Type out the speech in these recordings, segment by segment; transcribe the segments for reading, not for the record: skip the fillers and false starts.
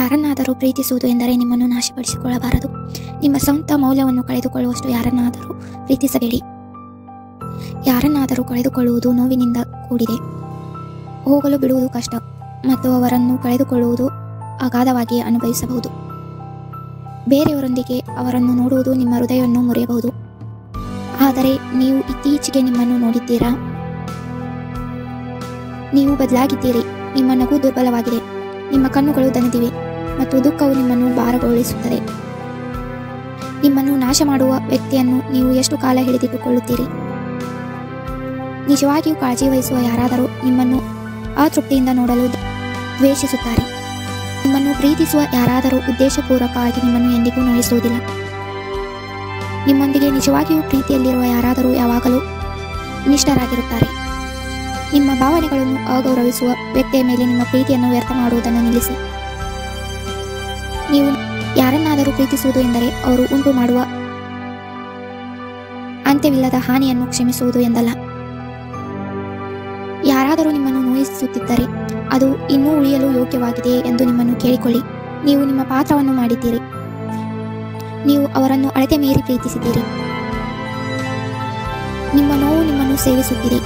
ಯಾರನ್ನಾದರೂ ಪ್ರೀತಿಸುವುದು ಎಂದರೆ ನಿಮ್ಮನ್ನು ನಾಶಪಡಿಸಿಕೊಳ್ಳಬಾರದು. ನಿಮ್ಮ ಸ್ವಂತ ಮೌಲ್ಯವನ್ನು ಕಳೆದುಕೊಳ್ಳುವಷ್ಟು ಯಾರನ್ನಾದರೂ ಪ್ರೀತಿಸಬೇಡಿ. ಯಾರನ್ನಾದರೂ ಕಳೆದುಕೊಳ್ಳುವುದು ನೋವಿನಿಂದ ಕೂಡಿದೆ. ಹೋಗಲು ಬಿಡುವುದು ಕಷ್ಟ ಮತ್ತು ಅವರನ್ನು ಕಳೆದುಕೊಳ್ಳುವುದು ಅಗಾಧವಾಗಿ ಅನುಭವಿಸಬಹುದು. ಬೇರೆಯವರೊಂದಿಗೆ ಅವರನ್ನು ನೋಡುವುದು ನಿಮ್ಮ ಹೃದಯವನ್ನು ಮುರಿಯಬಹುದು. ಆದರೆ ನೀವು ಇತ್ತೀಚೆಗೆ ನಿಮ್ಮನ್ನು ನೋಡಿದ್ದೀರಾ? ನೀವು ಬದಲಾಗಿದ್ದೀರಿ. ನಿಮ್ಮ ನಗು ದುರ್ಬಲವಾಗಿದೆ, ನಿಮ್ಮ ಕಣ್ಣುಗಳು ದಣಿದಿವೆ ಮತ್ತು ದುಃಖವು ನಿಮ್ಮನ್ನು ಭಾರಗೊಳಿಸುತ್ತದೆ. ನಿಮ್ಮನ್ನು ನಾಶ ಮಾಡುವ ವ್ಯಕ್ತಿಯನ್ನು ನೀವು ಎಷ್ಟು ಕಾಲ ಹಿಡಿದಿಟ್ಟುಕೊಳ್ಳುತ್ತೀರಿ? ನಿಜವಾಗಿಯೂ ಕಾಳಜಿ ವಹಿಸುವ ಯಾರಾದರೂ ನಿಮ್ಮನ್ನು ಅತೃಪ್ತಿಯಿಂದ ನೋಡಲು ದ್ವೇಷಿಸುತ್ತಾರೆ. ನಿಮ್ಮನ್ನು ಪ್ರೀತಿಸುವ ಯಾರಾದರೂ ಉದ್ದೇಶಪೂರ್ವಕವಾಗಿ ನಿಮ್ಮನ್ನು ಎಂದಿಗೂ ನೋಯಿಸುವುದಿಲ್ಲ. ನಿಮ್ಮೊಂದಿಗೆ ನಿಜವಾಗಿಯೂ ಪ್ರೀತಿಯಲ್ಲಿರುವ ಯಾರಾದರೂ ಯಾವಾಗಲೂ ನಿಷ್ಠರಾಗಿರುತ್ತಾರೆ. ನಿಮ್ಮ ಭಾವನೆಗಳನ್ನು ಅಗೌರವಿಸುವ ವ್ಯಕ್ತಿಯ ಮೇಲೆ ನಿಮ್ಮ ಪ್ರೀತಿಯನ್ನು ವ್ಯರ್ಥ ಮಾಡುವುದನ್ನು ನಿಲ್ಲಿಸಿ. ನೀವು ಯಾರನ್ನಾದರೂ ಪ್ರೀತಿಸುವುದು ಎಂದರೆ ಅವರು ಉಂಟು ಮಾಡುವ ಅಂತ್ಯವಿಲ್ಲದ ಹಾನಿಯನ್ನು ಕ್ಷಮಿಸುವುದು ಎಂದಲ್ಲ. ಯಾರಾದರೂ ನಿಮ್ಮನ್ನು ನೋಯಿಸುತ್ತಿದ್ದರೆ ಅದು ಇನ್ನೂ ಉಳಿಯಲು ಯೋಗ್ಯವಾಗಿದೆಯೇ ಎಂದು ನಿಮ್ಮನ್ನು ಕೇಳಿಕೊಳ್ಳಿ. ನೀವು ನಿಮ್ಮ ಪಾತ್ರವನ್ನು ಮಾಡಿದ್ದೀರಿ. ನೀವು ಅವರನ್ನು ಅಳತೆ ಮೀರಿ ಪ್ರೀತಿಸಿದ್ದೀರಿ. ನಿಮ್ಮ ನೋವು ನಿಮ್ಮನ್ನು ಸೇವಿಸುತ್ತಿದೆ.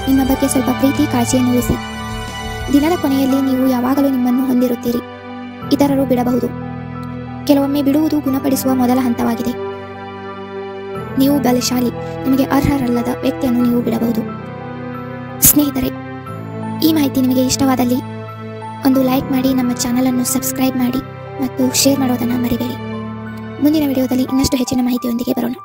ನಿಮ್ಮ ಬಗ್ಗೆ ಸ್ವಲ್ಪ ಪ್ರೀತಿ ಕಾಳಜಿಯನ್ನು ಉಳಿಸಿ. ದಿನದ ಕೊನೆಯಲ್ಲಿ ನೀವು ಯಾವಾಗಲೂ ನಿಮ್ಮನ್ನು ಹೊಂದಿರುತ್ತೀರಿ. ಇತರರು ಬಿಡಬಹುದು. ಕೆಲವೊಮ್ಮೆ ಬಿಡುವುದು ಗುಣಪಡಿಸುವ ಮೊದಲ ಹಂತವಾಗಿದೆ. ನೀವು ಬಲಶಾಲಿ. ನಿಮಗೆ ಅರ್ಹರಲ್ಲದ ವ್ಯಕ್ತಿಯನ್ನು ನೀವು ಬಿಡಬಹುದು. ಸ್ನೇಹಿತರೆ, ಈ ಮಾಹಿತಿ ನಿಮಗೆ ಇಷ್ಟವಾದಲ್ಲಿ ಒಂದು ಲೈಕ್ ಮಾಡಿ, ನಮ್ಮ ಚಾನಲನ್ನು ಸಬ್ಸ್ಕ್ರೈಬ್ ಮಾಡಿ ಮತ್ತು ಶೇರ್ ಮಾಡೋದನ್ನು ಮರಿಬೇಡಿ. ಮುಂದಿನ ವಿಡಿಯೋದಲ್ಲಿ ಇನ್ನಷ್ಟು ಹೆಚ್ಚಿನ ಮಾಹಿತಿಯೊಂದಿಗೆ ಬರೋಣ.